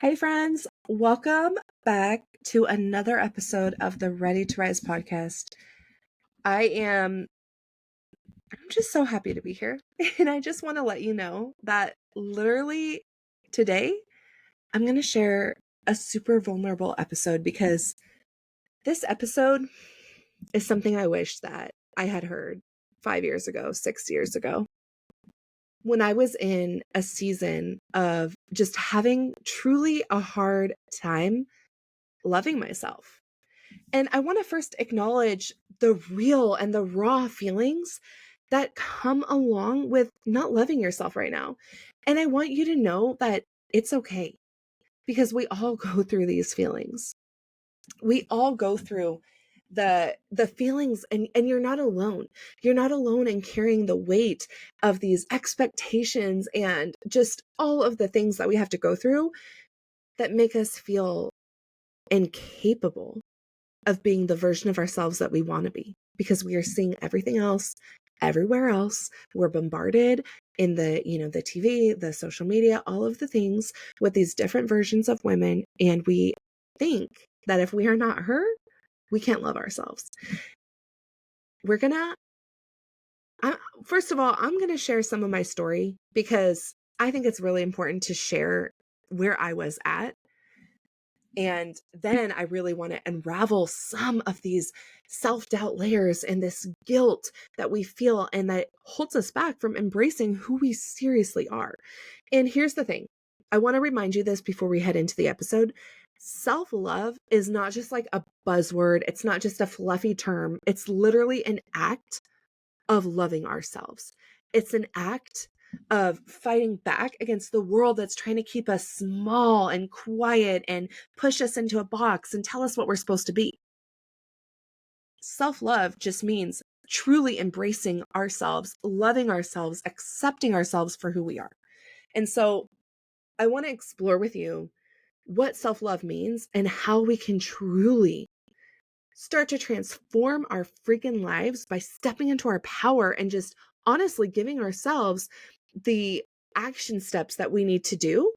Hey friends, welcome back to another episode of the Ready to Rise podcast. I'm just so happy to be here. And I just want to let you know that literally today I'm going to share a super vulnerable episode because this episode is something I wish that I had heard 5 years ago, 6 years ago, when I was in a season of just having truly a hard time loving myself. And I want to first acknowledge the real and the raw feelings that come along with not loving yourself right now. And I want you to know that it's okay because we all go through these feelings. We all go through the feelings, and you're not alone. You're not alone in carrying the weight of these expectations and just all of the things that we have to go through that make us feel incapable of being the version of ourselves that we want to be, because we are seeing everything else everywhere else. We're bombarded in the TV, the social media, all of the things with these different versions of women. And we think that if we are not her, we can't love ourselves. We're gonna, first of all, I'm gonna share some of my story because I think it's really important to share where I was at. And then I really want to unravel some of these self-doubt layers and this guilt that we feel and that holds us back from embracing who we seriously are. And here's the thing. I want to remind you this before we head into the episode. Self-love is not just like a buzzword. It's not just a fluffy term. It's literally an act of loving ourselves. It's an act of fighting back against the world that's trying to keep us small and quiet and push us into a box and tell us what we're supposed to be. Self-love just means truly embracing ourselves, loving ourselves, accepting ourselves for who we are. And so I want to explore with you what self-love means and how we can truly start to transform our freaking lives by stepping into our power and just honestly giving ourselves the action steps that we need to do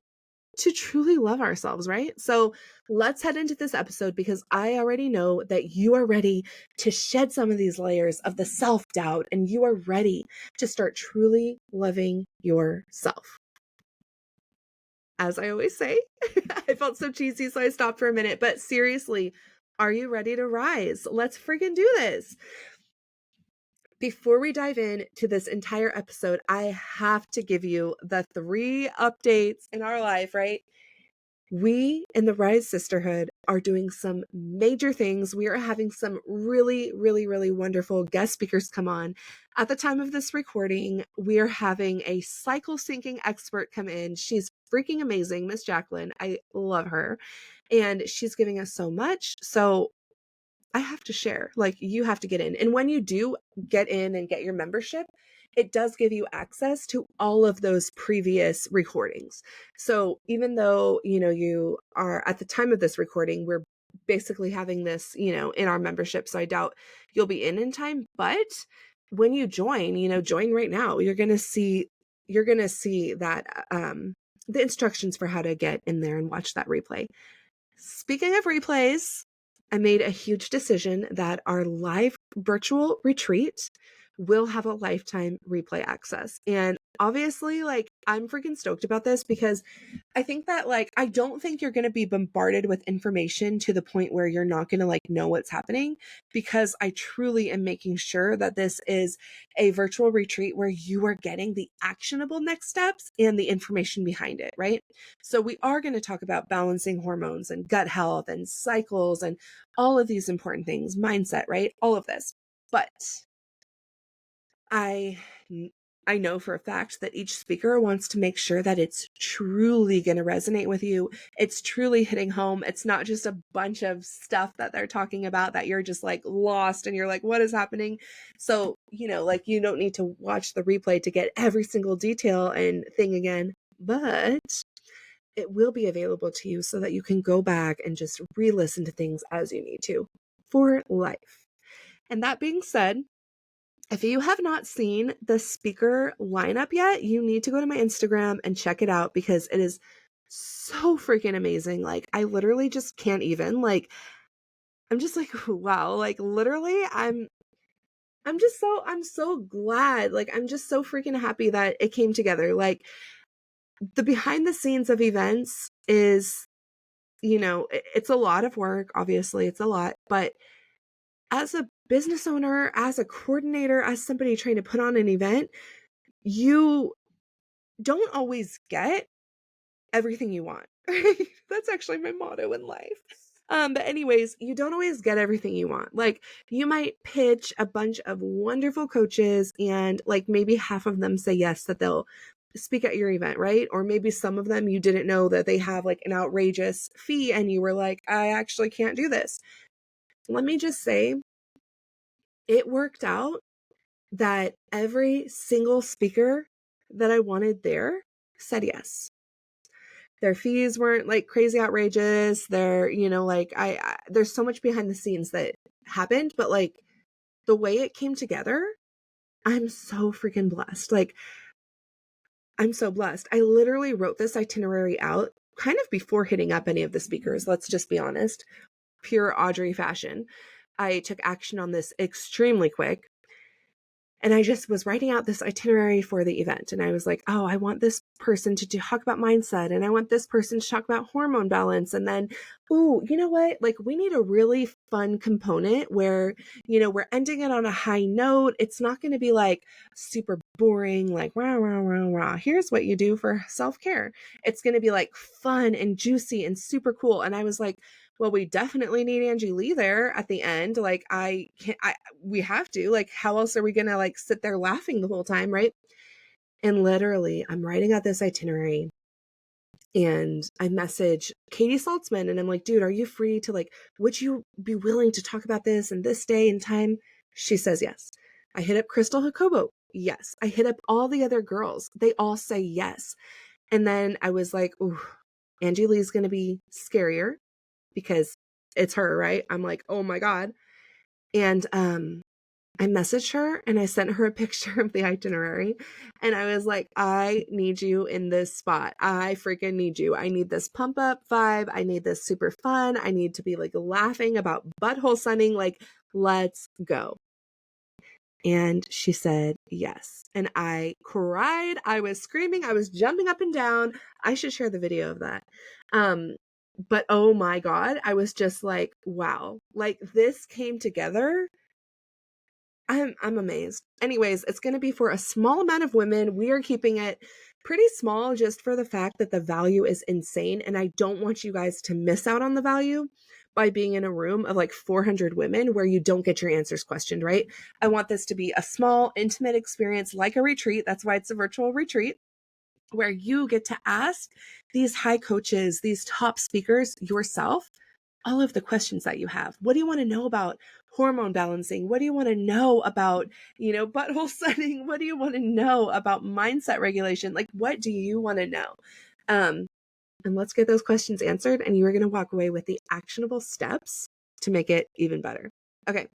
to truly love ourselves, right? So let's head into this episode because I already know that you are ready to shed some of these layers of the self-doubt and you are ready to start truly loving yourself. As I always say, I felt so cheesy, so I stopped for a minute, but seriously, are you ready to rise? Let's freaking do this. Before we dive in to this entire episode, I have to give you the 3 updates in our life, right? We in the Rise Sisterhood are doing some major things. We are having some really, really, really wonderful guest speakers come on. At the time of this recording, we are having a cycle syncing expert come in. She's freaking amazing, Miss Jacqueline. I love her. And she's giving us so much. So I have to share, like, you have to get in. And when you do get in and get your membership, it does give you access to all of those previous recordings. So even though, you are at the time of this recording, we're basically having this, in our membership. So I doubt you'll be in time, but when you join, join right now, you're going to see that, the instructions for how to get in there and watch that replay. Speaking of replays, I made a huge decision that our live virtual retreat will have a lifetime replay access. And obviously, like, I'm freaking stoked about this because I think that, like, I don't think you're going to be bombarded with information to the point where you're not going to, like, know what's happening, because I truly am making sure that this is a virtual retreat where you are getting the actionable next steps and the information behind it, right? So we are going to talk about balancing hormones and gut health and cycles and all of these important things, mindset, right? All of this. But I I know for a fact that each speaker wants to make sure that it's truly going to resonate with you. It's truly hitting home. It's not just a bunch of stuff that they're talking about that you're just like lost and you're like, what is happening? So, like, you don't need to watch the replay to get every single detail and thing again, but it will be available to you so that you can go back and just re-listen to things as you need to for life. And that being said, if you have not seen the speaker lineup yet, you need to go to my Instagram and check it out because it is so freaking amazing. Like, I literally just can't even, like, I'm just like, wow, like literally I'm so glad. Like, I'm just so freaking happy that it came together. Like, the behind the scenes of events is, it's a lot of work. Obviously, it's a lot, but as a business owner, as a coordinator, as somebody trying to put on an event, you don't always get everything you want. That's actually my motto in life. But anyways, you don't always get everything you want. Like, you might pitch a bunch of wonderful coaches and like maybe half of them say yes, that they'll speak at your event, right? Or maybe some of them you didn't know that they have like an outrageous fee and you were like, I actually can't do this. Let me just say, it worked out that every single speaker that I wanted there said yes. Their fees weren't like crazy outrageous. They're, like there's so much behind the scenes that happened, but like the way it came together, I'm so freaking blessed. Like, I'm so blessed. I literally wrote this itinerary out kind of before hitting up any of the speakers. Let's just be honest. Pure Audrey fashion. I took action on this extremely quick. And I just was writing out this itinerary for the event. And I was like, oh, I want this person to talk about mindset. And I want this person to talk about hormone balance. And then, oh, you know what? Like, we need a really fun component where, we're ending it on a high note. It's not going to be like super boring, like, rah, rah, rah, rah. Here's what you do for self-care. It's going to be like fun and juicy and super cool. And I was like, well, we definitely need Angie Lee there at the end. Like, we have to, like, how else are we going to like sit there laughing the whole time? Right. And literally I'm writing out this itinerary and I message Katie Saltzman and I'm like, dude, are you free to like, would you be willing to talk about this and this day and time? She says yes. I hit up Crystal Jacobo. Yes. I hit up all the other girls. They all say yes. And then I was like, ooh, Angie Lee's going to be scarier because it's her, right? I'm like, oh my God. And I messaged her and I sent her a picture of the itinerary. And I was like, I need you in this spot. I freaking need you. I need this pump up vibe. I need this super fun. I need to be like laughing about butthole sunning. Like, let's go. And she said yes. And I cried. I was screaming. I was jumping up and down. I should share the video of that. But oh my God, I was just like, wow, like this came together. I'm amazed. Anyways, it's going to be for a small amount of women. We are keeping it pretty small just for the fact that the value is insane. And I don't want you guys to miss out on the value by being in a room of like 400 women where you don't get your answers questioned, right? I want this to be a small, intimate experience like a retreat. That's why it's a virtual retreat where you get to ask these high coaches, these top speakers yourself, all of the questions that you have. What do you want to know about hormone balancing? What do you want to know about, butthole sunning? What do you want to know about mindset regulation? Like, what do you want to know? And let's get those questions answered. And you're going to walk away with the actionable steps to make it even better. Okay.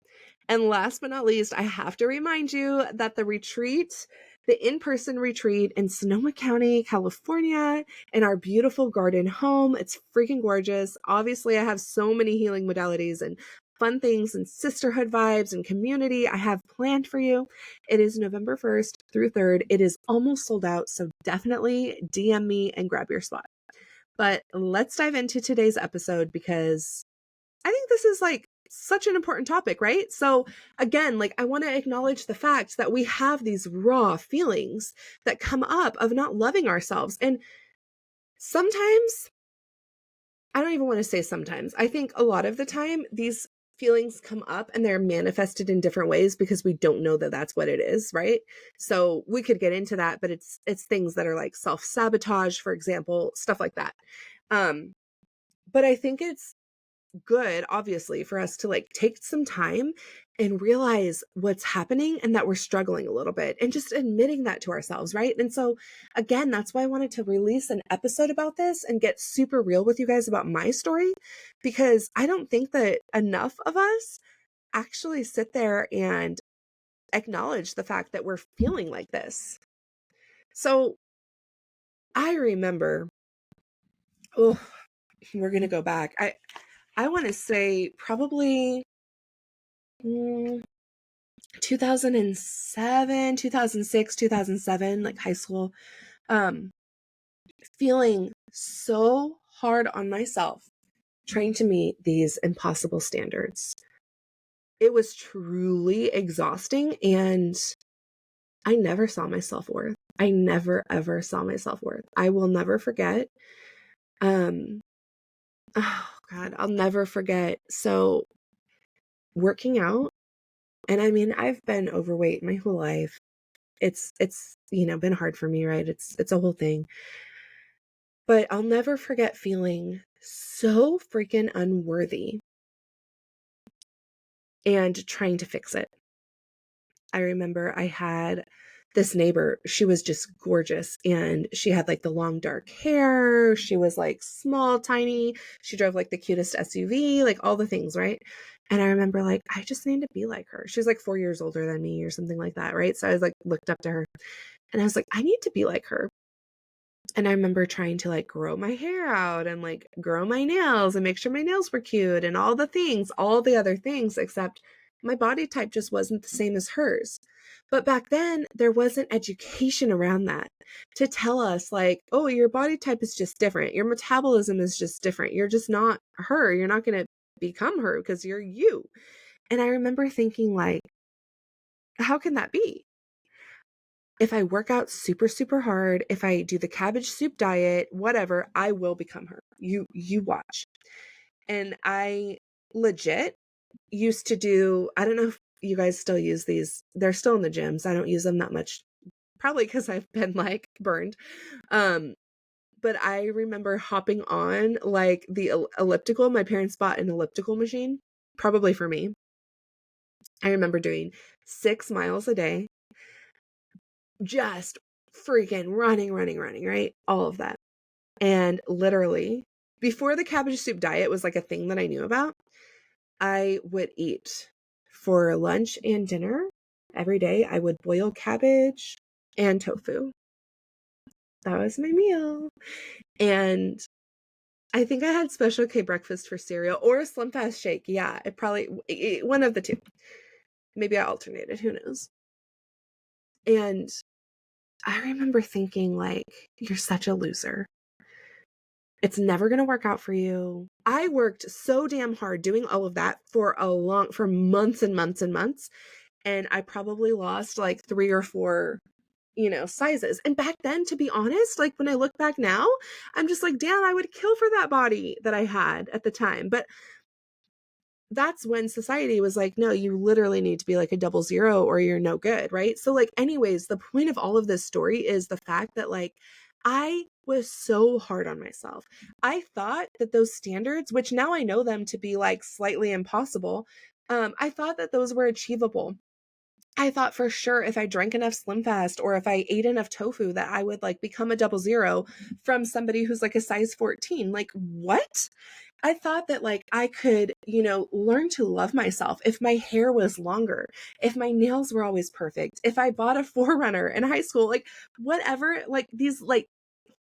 And last but not least, I have to remind you that the in-person retreat in Sonoma County, California, in our beautiful garden home, it's freaking gorgeous. Obviously, I have so many healing modalities and fun things and sisterhood vibes and community I have planned for you. It is November 1st through 3rd. It is almost sold out, so definitely DM me and grab your spot. But let's dive into today's episode because I think this is like such an important topic, right? So again, like I want to acknowledge the fact that we have these raw feelings that come up of not loving ourselves. And sometimes, I don't even want to say sometimes, I think a lot of the time these feelings come up and they're manifested in different ways because we don't know that that's what it is, right? So we could get into that, but it's things that are like self-sabotage, for example, stuff like that. But I think it's good, obviously, for us to like take some time and realize what's happening and that we're struggling a little bit and just admitting that to ourselves, right? And so again, that's why I wanted to release an episode about this and get super real with you guys about my story, because I don't think that enough of us actually sit there and acknowledge the fact that we're feeling like this. So I remember Oh, we're going to go back. I want to say probably 2007, 2006, 2007, like high school. Um, Feeling so hard on myself, trying to meet these impossible standards. It was truly exhausting, and I never saw my self-worth. I never ever saw my self-worth. I will never forget. Um, oh God, I'll never forget. So working out, and I mean, I've been overweight my whole life. It's been hard for me, right? It's a whole thing. But I'll never forget feeling so freaking unworthy and trying to fix it. I remember I had this neighbor, she was just gorgeous, and she had like the long dark hair. She was like small, tiny. She drove like the cutest SUV, like all the things, right? And I remember like, I just need to be like her. She was like 4 years older than me or something like that, right? So I was like, looked up to her and I was like, I need to be like her. And I remember trying to like grow my hair out and like grow my nails and make sure my nails were cute and all the things, all the other things, except my body type just wasn't the same as hers. But back then, there wasn't education around that to tell us, like, oh, your body type is just different. Your metabolism is just different. You're just not her. You're not going to become her because you're you. And I remember thinking, like, how can that be? If I work out super, super hard, if I do the cabbage soup diet, whatever, I will become her. You watch. And I legit used to do, I don't know if you guys still use these. They're still in the gyms. I don't use them that much, probably because I've been like burned. Um, but I remember hopping on like the elliptical. My parents bought an elliptical machine, probably for me. I remember doing 6 miles a day, just freaking running, right? All of that. And literally, before the cabbage soup diet was like a thing that I knew about, I would eat for lunch and dinner every day. I would boil cabbage and tofu. That was my meal. And I think I had Special K breakfast for cereal or a Slim Fast shake. Yeah, one of the two. Maybe I alternated, who knows. And I remember thinking, like, you're such a loser. It's never going to work out for you. I worked so damn hard doing all of that for months and months and months. And I probably lost like 3 or 4, sizes. And back then, to be honest, like when I look back now, I'm just like, damn, I would kill for that body that I had at the time. But that's when society was like, no, you literally need to be like a 00 or you're no good, right? So like, anyways, the point of all of this story is the fact that like I was so hard on myself. I thought that those standards, which now I know them to be like slightly impossible, I thought that those were achievable. I thought for sure if I drank enough Slim Fast or if I ate enough tofu that I would like become a 00 from somebody who's like a size 14. Like, what? I thought that like I could, learn to love myself if my hair was longer, if my nails were always perfect, if I bought a Forerunner in high school, like whatever, like these like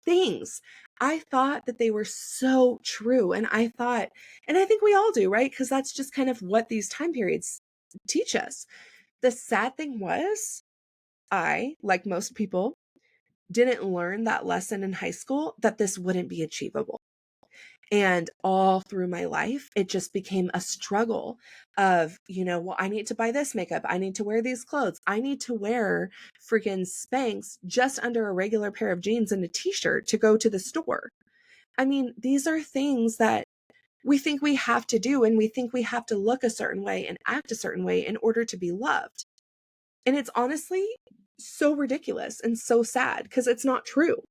things. I thought that they were so true. And I thought, and I think we all do, right? Because that's just kind of what these time periods teach us. The sad thing was, I, like most people, didn't learn that lesson in high school that this wouldn't be achievable. And all through my life, it just became a struggle of, well, I need to buy this makeup. I need to wear these clothes. I need to wear freaking Spanx just under a regular pair of jeans and a t-shirt to go to the store. I mean, these are things that we think we have to do, and we think we have to look a certain way and act a certain way in order to be loved. And it's honestly so ridiculous and so sad because it's not true.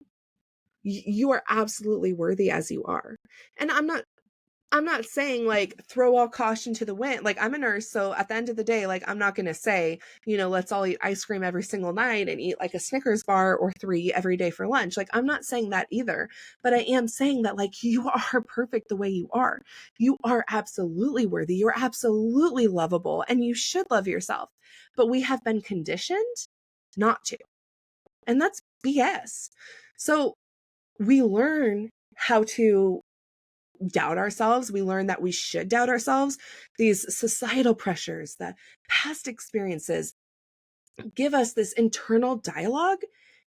You are absolutely worthy as you are. And I'm not saying like throw all caution to the wind. Like, I'm a nurse, so at the end of the day, like I'm not going to say, let's all eat ice cream every single night and eat like a Snickers bar or 3 every day for lunch. Like, I'm not saying that either, but I am saying that like you are perfect the way you are. You are absolutely worthy. You're absolutely lovable, and you should love yourself. But we have been conditioned not to. And that's BS. So we learn how to doubt ourselves. We learn that we should doubt ourselves. These societal pressures, the past experiences give us this internal dialogue.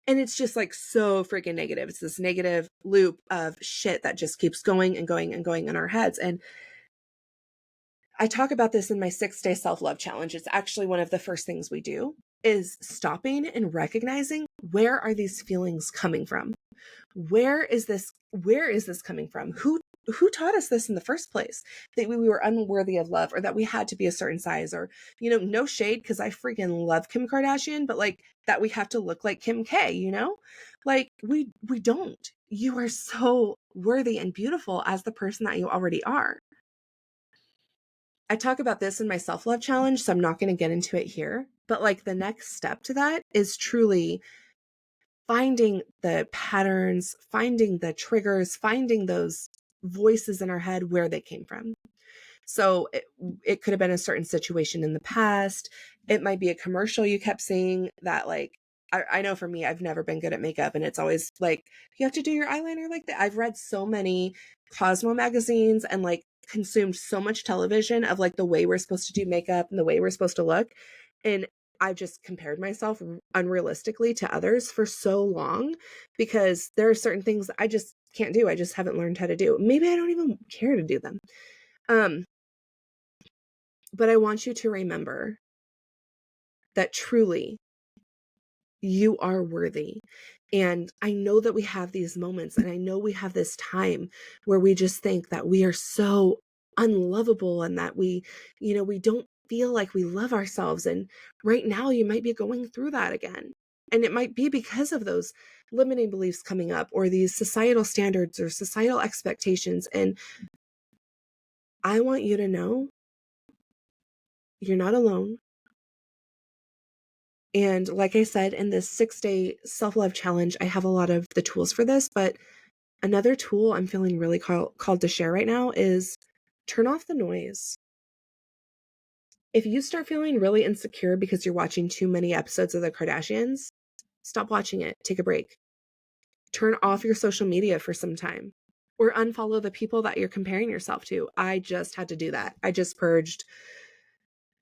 And it's just like so freaking negative. It's this negative loop of shit that just keeps going and going and going in our heads. And I talk about this in my 6-day self-love challenge. It's actually one of the first things we do is stopping and recognizing, where are these feelings coming from? Where is this coming from? Who taught us this in the first place? That we were unworthy of love, or that we had to be a certain size, or, no shade, because I freaking love Kim Kardashian, but like that we have to look like Kim K, like we don't. You are so worthy and beautiful as the person that you already are. I talk about this in my self-love challenge, so I'm not going to get into it here, but like the next step to that is truly finding the patterns, finding the triggers, finding those voices in our head, where they came from. So it could have been a certain situation in the past. It might be a commercial you kept seeing that, like, I know for me, I've never been good at makeup, and it's always like, you have to do your eyeliner like that. I've read so many Cosmo magazines and like consumed so much television of like the way we're supposed to do makeup and the way we're supposed to look. And I've just compared myself unrealistically to others for so long, because there are certain things I just can't do. I just haven't learned how to do. Maybe I don't even care to do them. But I want you to remember that truly you are worthy. And I know that we have these moments, and I know we have this time where we just think that we are so unlovable, and that we don't feel like we love ourselves. And right now you might be going through that again. And it might be because of those limiting beliefs coming up, or these societal standards or societal expectations. And I want you to know you're not alone. And like I said, in this 6-day self-love challenge, I have a lot of the tools for this, but another tool I'm feeling really called to share right now is turn off the noise. If you start feeling really insecure because you're watching too many episodes of the Kardashians, stop watching it. Take a break. Turn off your social media for some time, or unfollow the people that you're comparing yourself to. I just had to do that. I just purged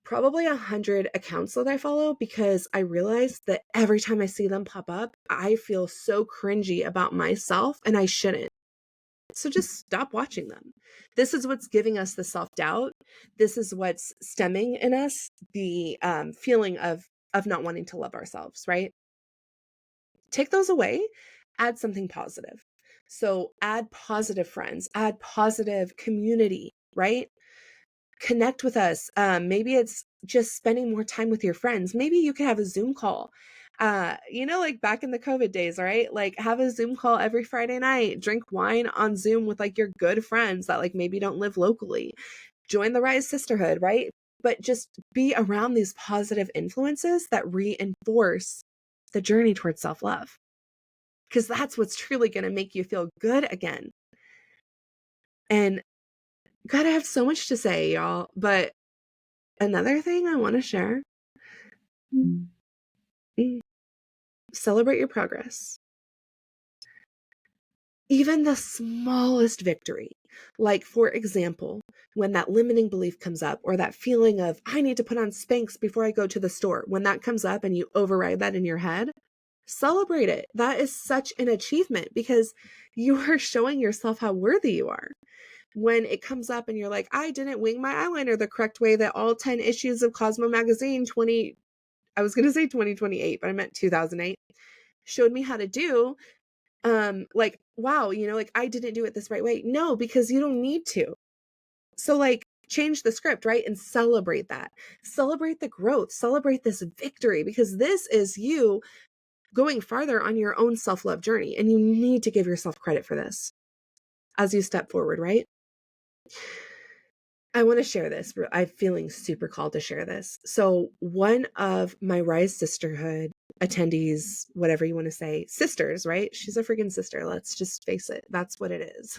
probably 100 accounts that I follow, because I realized that every time I see them pop up, I feel so cringy about myself, and I shouldn't. So just stop watching them. This is what's giving us the self-doubt. This is what's stemming in us the feeling of not wanting to love ourselves, right? Take those away, add something positive. So add positive friends, add positive community, right? Connect with us. Maybe it's just spending more time with your friends. Maybe you can have a Zoom call. Like back in the COVID days, right? Like have a Zoom call every Friday night, drink wine on Zoom with like your good friends that like maybe don't live locally. Join the Rise Sisterhood, right? But just be around these positive influences that reinforce the journey towards self-love. Because that's what's truly going to make you feel good again. And God, I have so much to say, y'all, but another thing I want to share, celebrate your progress. Even the smallest victory, like for example, when that limiting belief comes up, or that feeling of, I need to put on Spanx before I go to the store, when that comes up and you override that in your head, celebrate it. That is such an achievement, because you are showing yourself how worthy you are. When it comes up and you're like, I didn't wing my eyeliner the correct way that all 10 issues of Cosmo magazine 2028, but I meant 2008, showed me how to do, like, wow, like I didn't do it this right way. No, because you don't need to. So like change the script, right? And celebrate that. Celebrate the growth, celebrate this victory, because this is you going farther on your own self-love journey. And you need to give yourself credit for this as you step forward, right? I want to share this. I'm feeling super called to share this. So one of my Rise Sisterhood attendees, whatever you want to say, sisters, right? She's a freaking sister. Let's just face it. That's what it is.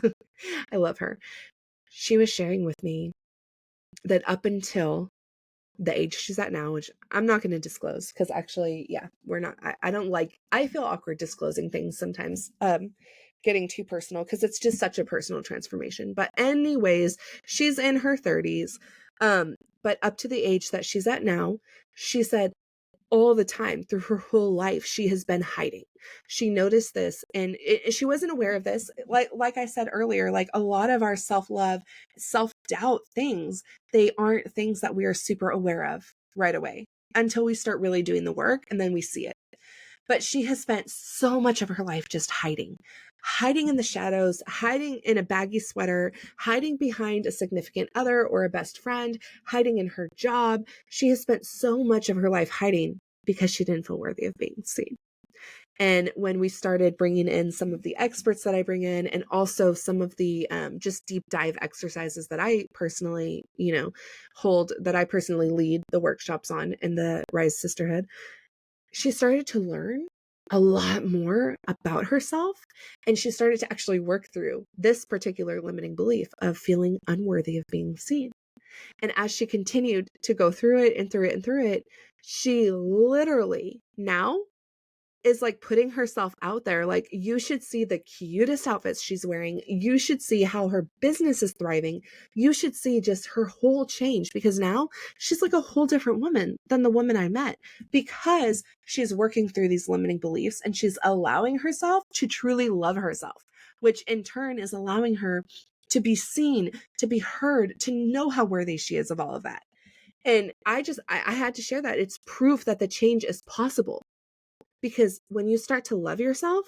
I love her. She was sharing with me that up until the age she's at now, which I'm not going to disclose, because actually, yeah, we're not, I don't like, I feel awkward disclosing things sometimes. getting too personal because it's just such a personal transformation. But anyways, she's in her 30s. But up to the age that she's at now, she said all the time through her whole life, she has been hiding. She noticed this and she wasn't aware of this. Like I said earlier, like a lot of our self-love, self-doubt things, they aren't things that we are super aware of right away until we start really doing the work and then we see it. But she has spent so much of her life just hiding in the shadows, hiding in a baggy sweater, hiding behind a significant other or a best friend, hiding in her job. She has spent so much of her life hiding because she didn't feel worthy of being seen. And when we started bringing in some of the experts that I bring in, and also some of the just deep dive exercises that I personally, hold, that I personally lead the workshops on in the Rise Sisterhood, she started to learn a lot more about herself. And she started to actually work through this particular limiting belief of feeling unworthy of being seen. And as she continued to go through it and through it and through it, she literally now is like putting herself out there. Like, you should see the cutest outfits she's wearing. You should see how her business is thriving. You should see just her whole change, because now she's like a whole different woman than the woman I met, because she's working through these limiting beliefs and she's allowing herself to truly love herself, which in turn is allowing her to be seen, to be heard, to know how worthy she is of all of that. And I had to share that. It's proof that the change is possible. Because when you start to love yourself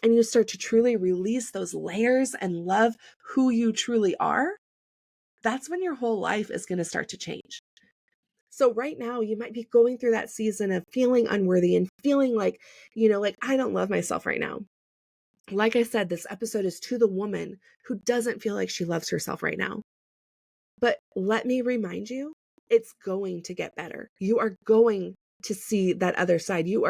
and you start to truly release those layers and love who you truly are, that's when your whole life is going to start to change. So right now you might be going through that season of feeling unworthy and feeling like, like, I don't love myself right now. Like I said, this episode is to the woman who doesn't feel like she loves herself right now. But let me remind you, it's going to get better. You are going to see that other side. You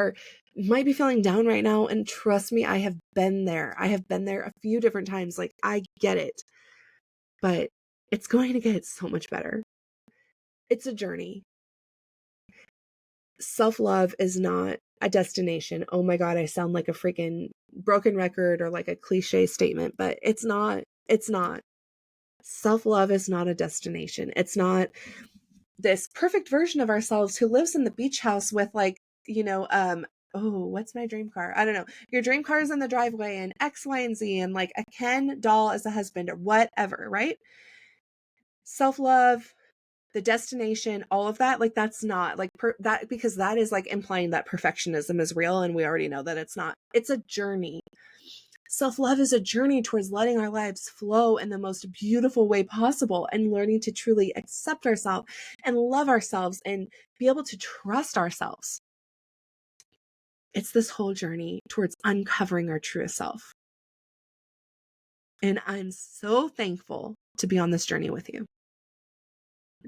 might be feeling down right now. And trust me, I have been there. I have been there a few different times. Like, I get it, but it's going to get so much better. It's a journey. Self-love is not a destination. Oh my God, I sound like a freaking broken record or like a cliche statement, but it's not. Self-love is not a destination. It's not this perfect version of ourselves who lives in the beach house with like, oh, what's my dream car? I don't know. Your dream car is in the driveway and X, Y, and Z and like a Ken doll as a husband or whatever, right? Self-love, the destination, all of that, like that's not like that, because that is like implying that perfectionism is real. And we already know that it's not. It's a journey. Self-love is a journey towards letting our lives flow in the most beautiful way possible and learning to truly accept ourselves and love ourselves and be able to trust ourselves. It's this whole journey towards uncovering our truest self. And I'm so thankful to be on this journey with you.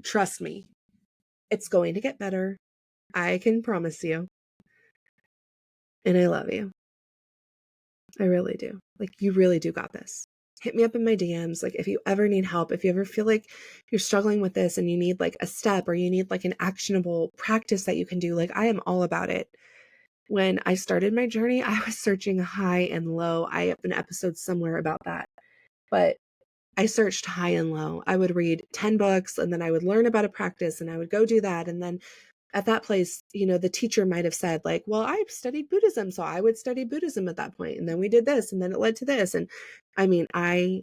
Trust me, it's going to get better. I can promise you. And I love you. I really do. Like, you really do got this. Hit me up in my DMs. Like, if you ever need help, if you ever feel like you're struggling with this and you need like a step or you need like an actionable practice that you can do, like, I am all about it. When I started my journey, I was searching high and low. I have an episode somewhere about that, but I searched high and low. I would read 10 books and then I would learn about a practice and I would go do that. And then at that place, the teacher might have said like, well, I studied Buddhism, so I would study Buddhism at that point. And then we did this and then it led to this. And I mean, I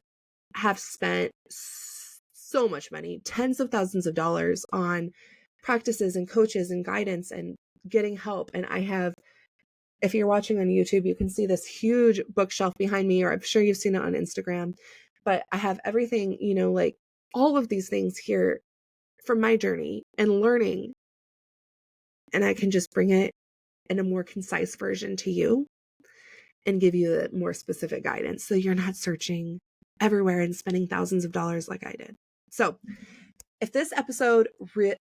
have spent so much money, tens of thousands of dollars on practices and coaches and guidance and getting help. And I have, if you're watching on YouTube, you can see this huge bookshelf behind me, or I'm sure you've seen it on Instagram, but I have everything, like all of these things here from my journey and learning. And I can just bring it in a more concise version to you and give you a more specific guidance. So you're not searching everywhere and spending thousands of dollars like I did. So if this episode, let's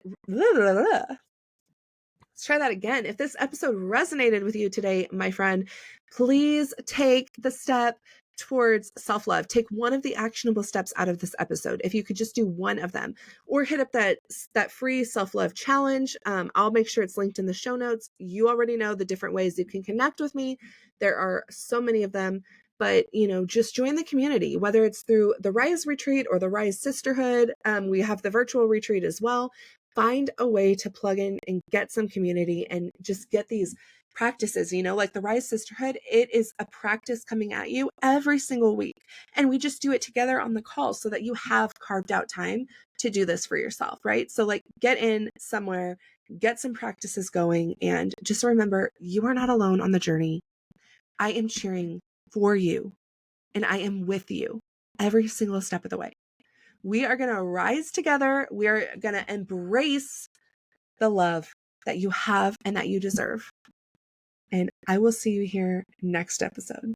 try that again. If this episode resonated with you today, my friend, please take the step towards self-love. Take one of the actionable steps out of this episode. If you could just do one of them, or hit up that free self-love challenge. I'll make sure it's linked in the show notes. You already know the different ways you can connect with me. There are so many of them, but, just join the community, whether it's through the Rise Retreat or the Rise Sisterhood. We have the virtual retreat as well. Find a way to plug in and get some community and just get these practices, like the Rise Sisterhood. It is a practice coming at you every single week. And we just do it together on the call so that you have carved out time to do this for yourself, right? So get in somewhere, get some practices going, and just remember, you are not alone on the journey. I am cheering for you and I am with you every single step of the way. We are going to rise together. We are going to embrace the love that you have and that you deserve. And I will see you here next episode.